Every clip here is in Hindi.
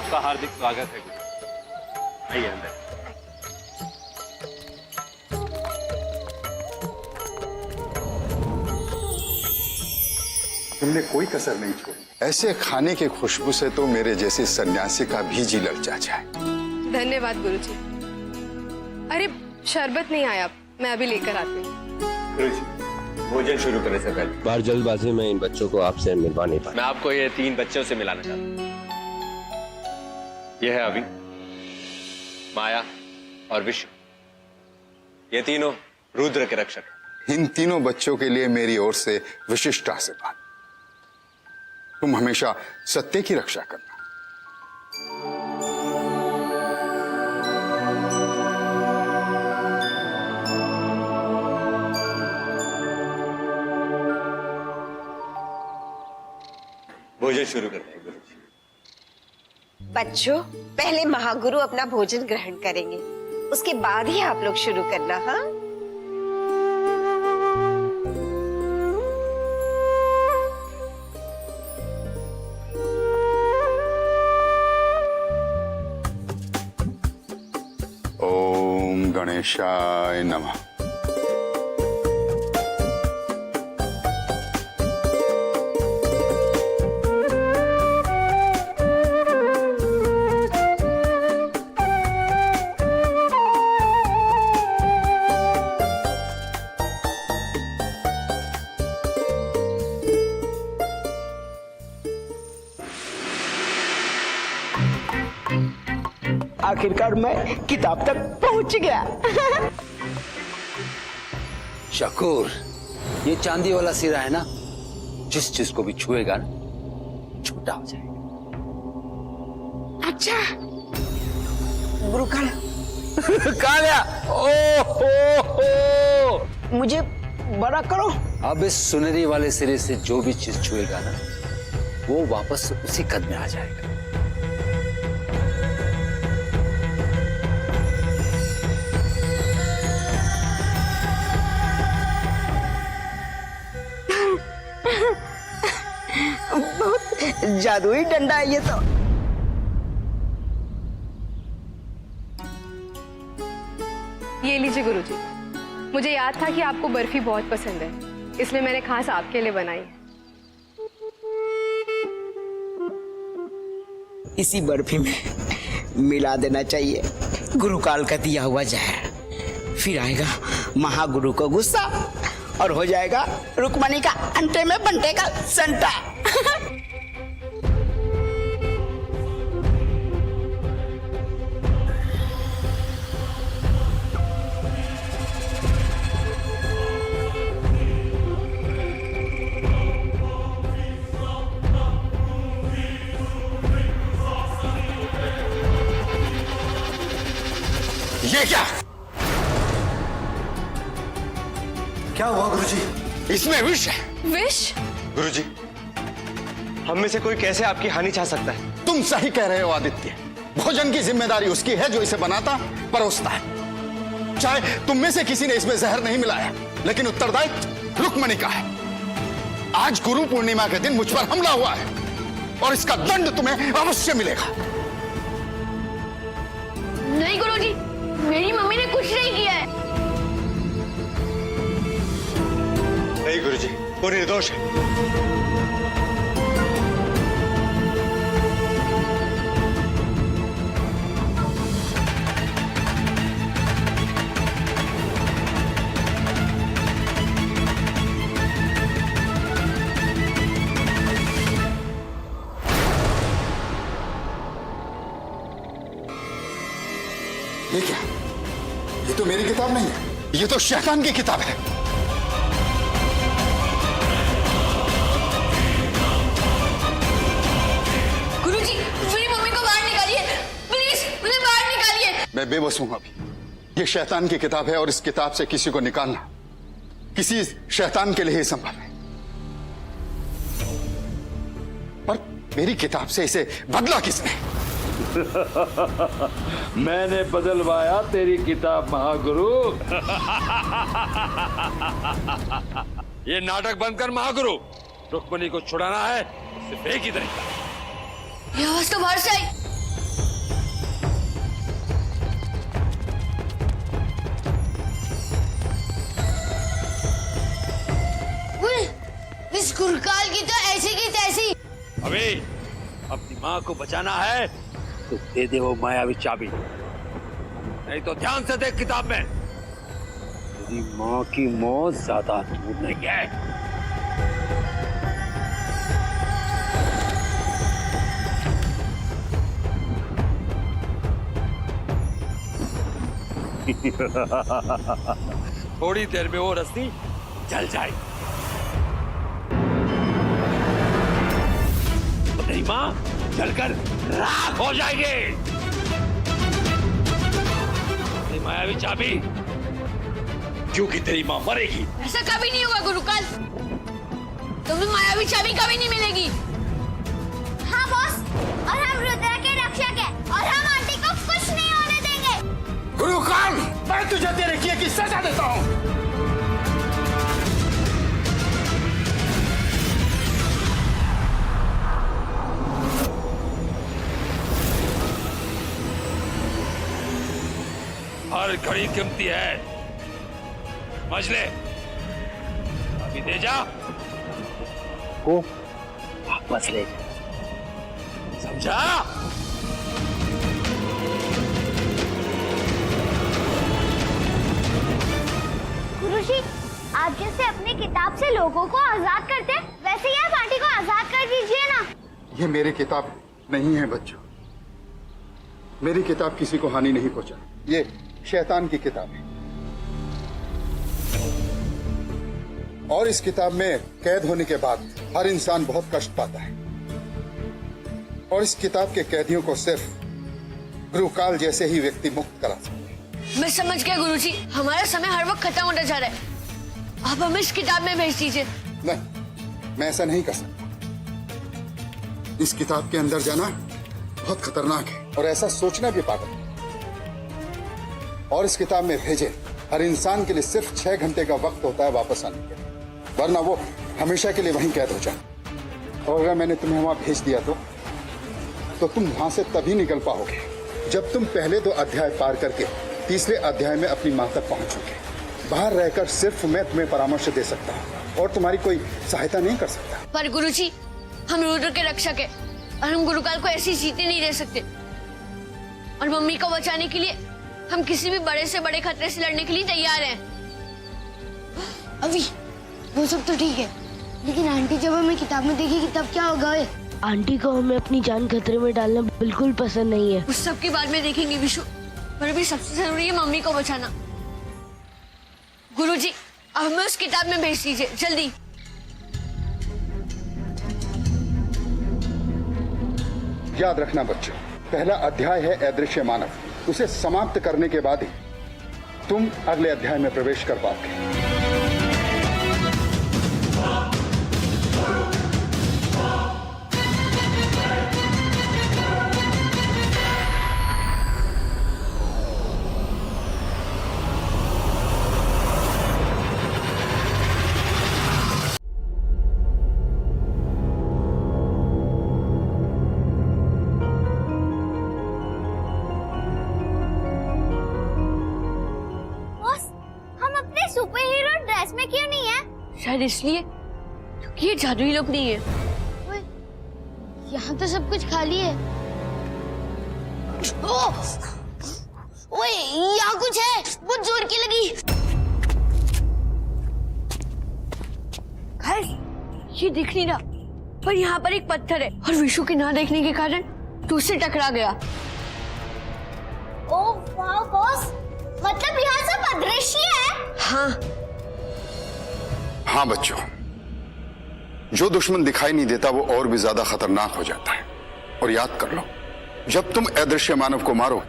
आपका हार्दिक स्वागत है गुरुजी। आइए अंदर। तुमने कोई कसर नहीं छोड़ी। ऐसे खाने की खुशबू से तो मेरे जैसे सन्यासी का भी जी ललचा जाए। धन्यवाद गुरुजी। अरे शरबत नहीं आया, मैं अभी लेकर आती हूँ। गुरुजी, भोजन शुरू करने से पहले बार जल्दबाजी में इन बच्चों को आपसे मिलवा नहीं पाया। मैं आपको ये 3 बच्चों से मिलाना चाहता हूँ। ये है अभी, माया और विश्व। ये तीनों रुद्र के रक्षक हैं। इन तीनों बच्चों के लिए मेरी ओर से विशिष्ट आशीर्वाद। तुम हमेशा सत्य की रक्षा करना। भोजन शुरू करते हैं गुरुजी। बच्चों, पहले महागुरु अपना भोजन ग्रहण करेंगे, उसके बाद ही आप लोग शुरू करना। हाँ, ओम गणेशाय नमः। आखिरकार मैं किताब तक पहुंच गया। शकूर, ये चांदी वाला सिरा है ना, जिस चीज को भी छुएगा ना छोटा हो जाएगा। अच्छा गुरु काल काल्या, ओ मुझे बड़ा करो। अब इस सुनहरी वाले सिरे से जो भी चीज छुएगा ना वो वापस उसी कद में आ जाएगा। बहुत जादुई डंडा है ये तो। ये लीजिए गुरुजी। मुझे याद था कि आपको बर्फी बहुत पसंद है, इसलिए मैंने खास आपके लिए बनाई। इसी बर्फी में मिला देना चाहिए गुरुकाल का दिया हुआ जहर। फिर आएगा महागुरु को गुस्सा और हो जाएगा रुक्मणी का अंटे में बंटे का संटा। ये क्या? क्या हुआ गुरुजी? इसमें विष है। विष? गुरुजी, हम में से कोई कैसे आपकी हानि चाह सकता है? तुम सही कह रहे हो आदित्य। भोजन की जिम्मेदारी उसकी है जो इसे बनाता परोसता है। चाहे तुम में से किसी ने इसमें जहर नहीं मिलाया, लेकिन उत्तरदायित्व रुक्मणी का है। आज गुरु पूर्णिमा के दिन मुझ पर हमला हुआ है और इसका दंड तुम्हें अवश्य मिलेगा। नहीं गुरुजी, मेरी मम्मी ने कुछ नहीं किया है। नहीं गुरुजी, वो निर्दोष है। ये क्या? ये तो मेरी किताब नहीं है, ये तो शैतान की किताब है। गुरुजी, मेरी मम्मी को बाहर निकालिए, प्लीज मुझे बाहर निकालिए। मैं बेबस हूं अभी। ये शैतान की किताब है और इस किताब से किसी को निकालना किसी शैतान के लिए ही संभव है। पर मेरी किताब से इसे बदला किसने? मैंने बदलवाया तेरी किताब महागुरु। ये नाटक बंद कर महागुरु। रुक्मणी को छुड़ाना है, सिर्फ एक ही तरीका। ये आवाज तो बाहर से आई। अभी अपनी माँ को बचाना है तो दे दे वो मायावी चाबी, नहीं तो ध्यान से देख किताब में, तेरी माँ की मौत ज्यादा दूर नहीं है। थोड़ी देर में वो रस्सी जल जाएगी, तो तेरी माँ जलकर राख हो जाएगी। तेरी मायावी चाबी, क्योंकि तेरी माँ मरेगी। ऐसा कभी नहीं होगा गुरुकाल, तुम्हें मायावी चाबी कभी नहीं मिलेगी। हाँ बॉस, और हम रुद्र के रक्षक हैं, और हम आंटी को कुछ नहीं होने देंगे। गुरुकाल, मैं तुझे तेरे किए की सजा देता हूँ। हर घड़ी कीमती है, समझ ले। अभी दे जा, को वापस ले जा। समझा? गुरुजी, आप जैसे अपनी किताब से लोगों को आजाद करते हैं, वैसे ही आप आंटी को आजाद कर दीजिए ना। ये मेरी किताब नहीं है बच्चों, मेरी किताब किसी को हानि नहीं पहुंचा, ये शैतान की किताब है। और इस किताब में कैद होने के बाद हर इंसान बहुत कष्ट पाता है, और इस किताब के कैदियों को सिर्फ गुरुकाल जैसे ही व्यक्ति मुक्त करा सकते हैं। मैं समझ गया गुरुजी, हमारा समय हर वक्त खत्म होता जा रहा है, आप हमें इस किताब में भेज दीजिए। नहीं, मैं ऐसा नहीं कर सकता। इस किताब के अंदर जाना बहुत खतरनाक है, और ऐसा सोचना भी पागल है। और इस किताब में भेजे हर इंसान के लिए सिर्फ 6 घंटे का वक्त होता है वापस आने के लिए, वरना वो हमेशा के लिए वहीं कैद हो जाए। और अगर मैंने तुम्हें वहां भेज दिया तो तुम वहां से तभी निकल पाओगे जब तुम पहले 2 अध्याय पार करके तीसरे अध्याय में अपनी मां तक पहुंचोगे। बाहर रहकर सिर्फ मैं तुम्हें परामर्श दे सकता हूँ और तुम्हारी कोई सहायता नहीं कर सकता। पर गुरुजी, हम रुद्र के रक्षक हैं, और हम गुरुकाल को ऐसी जीते नहीं दे सकते, और मम्मी को बचाने के लिए हम किसी भी बड़े से बड़े खतरे से लड़ने के लिए तैयार हैं। अभी वो सब तो ठीक है, लेकिन आंटी जब हमें किताब में देखेगी तब क्या होगा? आंटी को हमें अपनी जान खतरे में डालना बिल्कुल पसंद नहीं है। उस सब के बाद में देखेंगे विशु, पर अभी सबसे जरूरी है मम्मी को बचाना। गुरुजी, अब हमें उस किताब में भेज दीजिए जल्दी। याद रखना बच्चों, पहला अध्याय है अदृश्य मानव, उसे समाप्त करने के बाद ही तुम अगले अध्याय में प्रवेश कर पाओगे। सुपर हीरो ड्रेस में क्यों नहीं है? शायद इसलिए क्योंकि ये जादुई लोग नहीं है। यहाँ तो सब कुछ खाली है। ओए, यहाँ कुछ है, बहुत जोर की लगी। खैर ये दिख नहीं रहा, पर यहाँ पर एक पत्थर है, और विशु के ना देखने के कारण तो उससे टकरा गया। ओह वाह बॉस, मतलब यहाँ सब अदृश्य है। हाँ हाँ बच्चों, जो दुश्मन दिखाई नहीं देता वो और भी ज्यादा खतरनाक हो जाता है। और याद कर लो, जब तुम अदृश्य मानव को मारो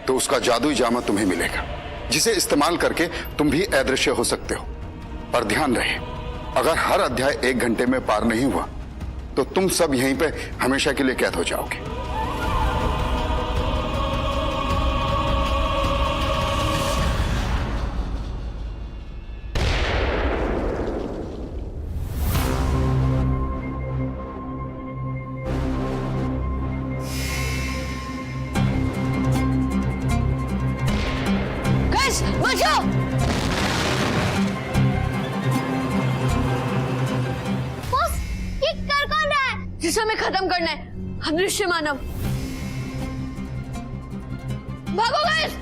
तो उसका जादुई जामा तुम्हें मिलेगा, जिसे इस्तेमाल करके तुम भी अदृश्य हो सकते हो। पर ध्यान रहे, अगर हर अध्याय 1 घंटे में पार नहीं हुआ तो तुम सब यहीं पे हमेशा के लिए कैद हो जाओगे। बचाओ! बॉस, ये कर कौन रहा है? हमें खत्म करना है। अदृश्य मानव, भागो गाइस।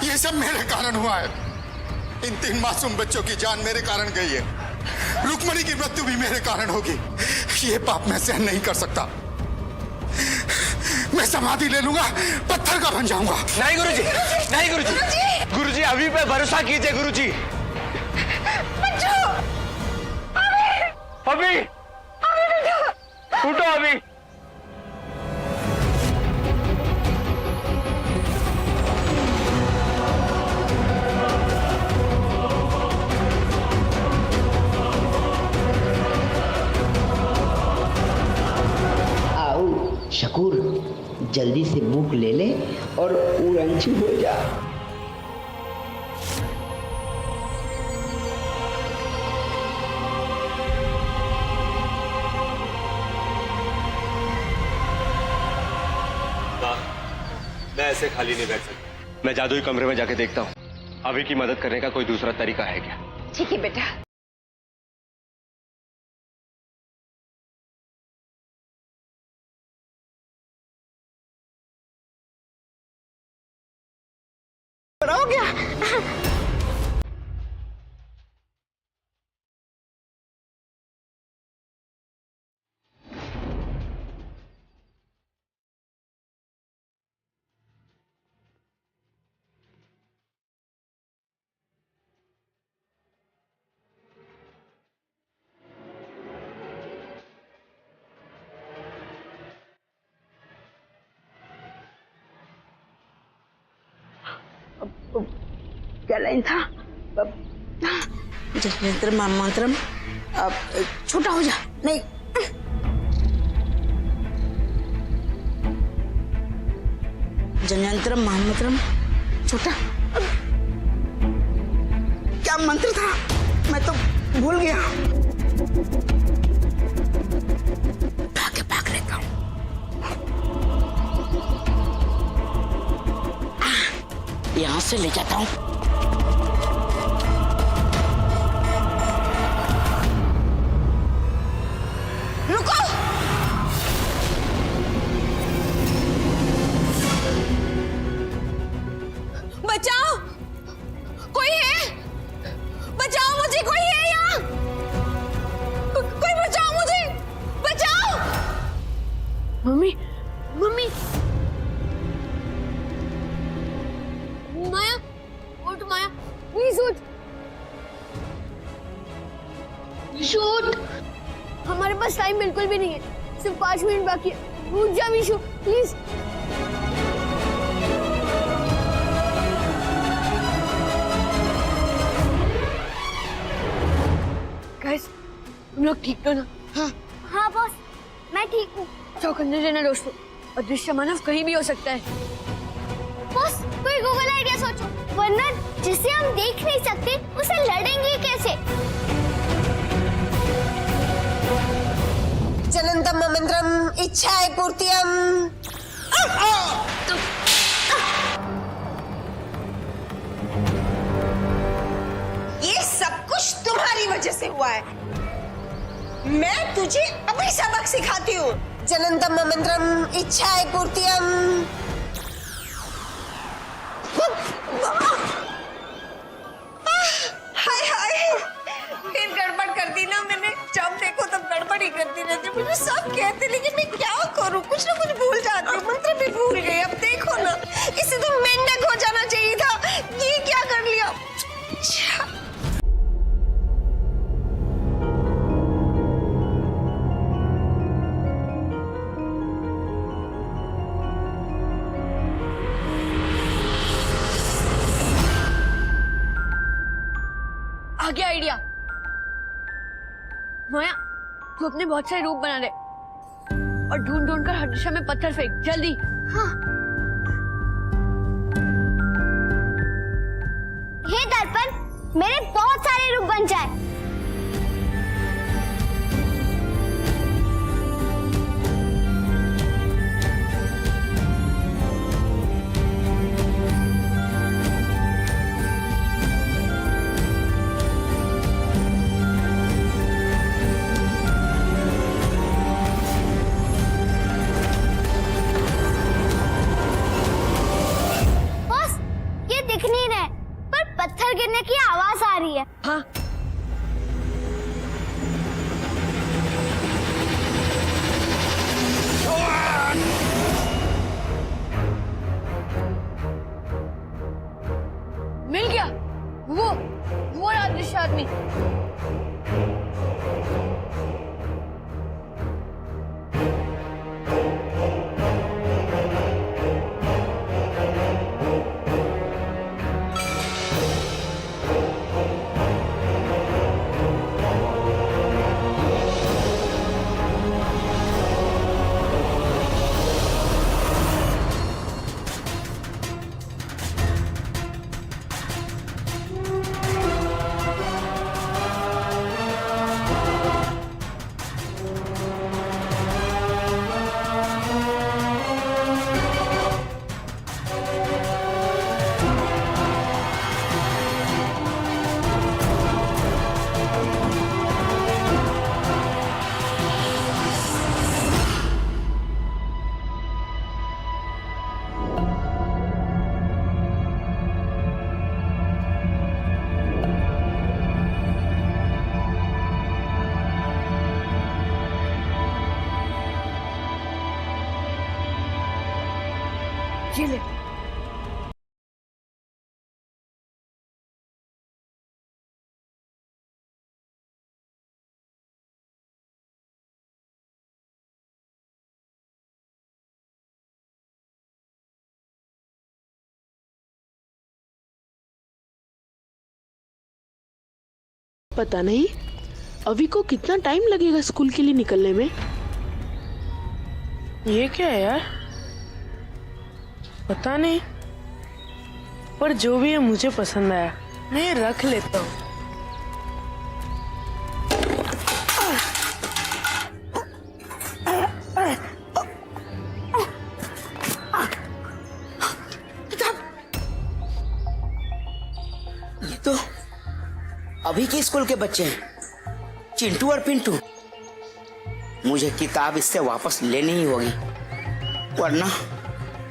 ये सब मेरे कारण हुआ है। इन 3 मासूम बच्चों की जान मेरे कारण गई है। रुक्मणी की मृत्यु भी मेरे कारण होगी। ये पाप मैं सहन नहीं कर सकता। मैं समाधि ले लूंगा, पत्थर का बन जाऊंगा। नहीं गुरुजी, नहीं गुरुजी, गुरुजी अभी पे भरोसा कीजिए गुरुजी। अभी उठो अभी। शकूर, जल्दी से बुक ले ले और उड़ंचू हो जा। मैं ऐसे खाली नहीं बैठ सकता। मैं जादुई कमरे में जाके देखता हूँ अभी की मदद करने का कोई दूसरा तरीका है क्या। ठीक है बेटा। हो गया। क्या लाइन था? जनयंत्र महामंत्रम, छोटा हो जा। नहीं, जनयंत्र महामंत्रम छोटा। क्या मंत्र था? मैं तो भूल गया। भाग लेता हूँ। यहां से ले जाता हूं। रुको, बचाओ, कोई है? बचाओ मुझे, कोई है यहाँ? कोई बचाओ मुझे, बचाओ। मम्मी, मम्मी, माया, उठ माया, प्लीज उठ। शूट, हमारे पास टाइम बिल्कुल भी नहीं है, सिर्फ 5 मिनट बाकी है। उठ जा विशु, प्लीज। गाइस, तुम लोग ठीक हो ना? हाँ हाँ बॉस, मैं ठीक हूँ। चौकन्ने रहना दोस्तों, अदृश्य मानव कहीं भी हो सकता है। बॉस, कोई गूगल आइडिया सोचो, वरना जिसे हम देख नहीं सकते उसे लड़ेंगे कैसे? जननतम मंत्रम इच्छाए पूर्तियम। ये सब कुछ तुम्हारी वजह से हुआ है। मैं तुझे अभी सबक सिखाती हूँ। जननतम मंत्रम इच्छाए पूर्तियम। हाय हाय, फिर गड़बड़ कर दी ना मैंने। जब देखो तब गड़बड़ ही करती रहती। मुझे सब कहते, लेकिन मैं क्या करूं, कुछ ना कुछ भूल जाती हूँ। मंत्र भी भूल गई। अब देखो ना, इसे तो मेंढक हो जाना चाहिए था। ये क्या कर लिया। आ गया आइडिया। माया, तू अपने बहुत सारे रूप बना ले और ढूंढ ढूंढ कर हर दिशा में पत्थर फेंक, जल्दी। हाँ। हे दर्पण, मेरे बहुत सारे रूप बन जाए। पत्थर गिरने की आवाज आ रही है। हाँ मिल गया, वो अदृश्य आदमी। ये ले। पता नहीं अभी को कितना टाइम लगेगा स्कूल के लिए निकलने में। ये क्या है यार, पता नहीं, पर जो भी है मुझे पसंद आया, मैं ये रख लेता हूँ। ये तो अभी के स्कूल के बच्चे हैं, चिंटू और पिंटू। मुझे किताब इससे वापस लेनी ही होगी, वरना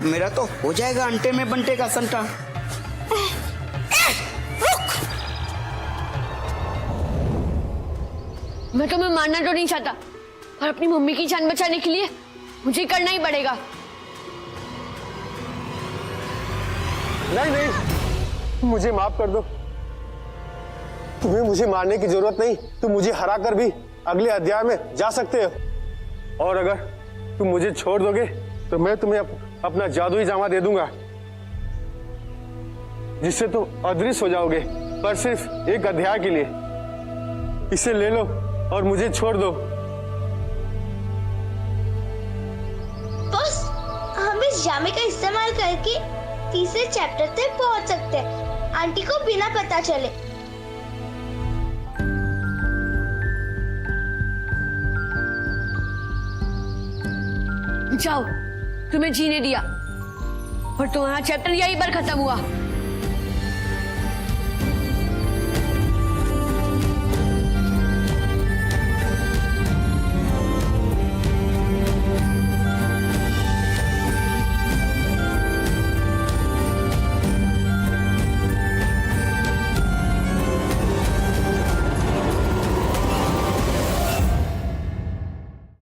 मेरा तो हो जाएगा अंटे में बंटे का संटा। मैं तुम्हें मारना तो नहीं चाहता, पर अपनी मम्मी की जान बचाने के लिए मुझे करना ही पड़ेगा। नहीं नहीं, मुझे माफ कर दो। तुम्हें मुझे मारने की जरूरत नहीं, तुम मुझे हरा कर भी अगले अध्याय में जा सकते हो। और अगर तुम मुझे छोड़ दोगे तो मैं तुम्हें अपना जादुई जामा दे दूंगा, जिससे तुम अदृश्य हो जाओगे, पर सिर्फ एक अध्याय के लिए। इसे ले लो और मुझे छोड़ दो। बस हम इस जामे का इस्तेमाल करके तीसरे चैप्टर तक पहुंच सकते हैं, आंटी को बिना पता चले। जाओ, तुम्हें जीने दिया, और तुम्हारा चैप्टर यहीं पर खत्म हुआ।